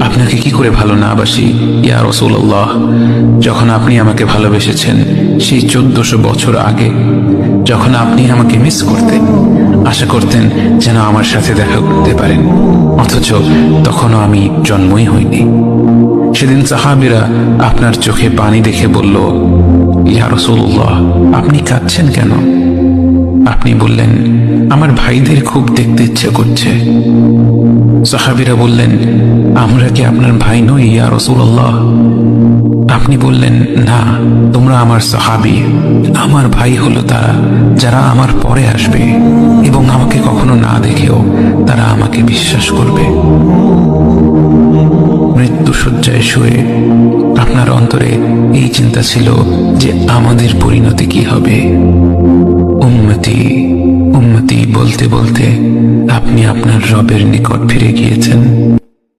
আপনাকে কি করে ভালো না বাসি ইয়া রাসূলুল্লাহ। যখন আপনি আমাকে ভালোবেসেছেন সেই 1400 বছর আগে, যখন আপনি আমাকে মিস করতেন, আশা করতেন যেন আমার সাথে দেখা করতে পারেন, অথচ তখনও আমি জন্মই হইনি। সেদিন সাহাবীরা আপনার চোখে পানি দেখে বলল, ইয়া রাসূলুল্লাহ, আপনি কাঁদছেন কেন? আপনি বললেন, আমার ভাইদের খুব দেখতে ইচ্ছে করছে। সাহাবীরা বললেন, আমরা কি আপনার ভাই নই ইয়া রাসূলুল্লাহ? আপনি বললেন, না, তোমরা আমার সাহাবী। আমার ভাই হলো তারা যারা আমার পরে আসবে এবং আমাকে কখনো না দেখেও তারা আমাকে বিশ্বাস করবে। মৃত্যু শয্যায় শুয়ে আপনার অন্তরে এই চিন্তা ছিল যে আমাদের পরিণতি কি হবে। উম্মতি উম্মতি বলতে বলতে আপনি আপনার রবের নিকট ফিরে গিয়েছেন।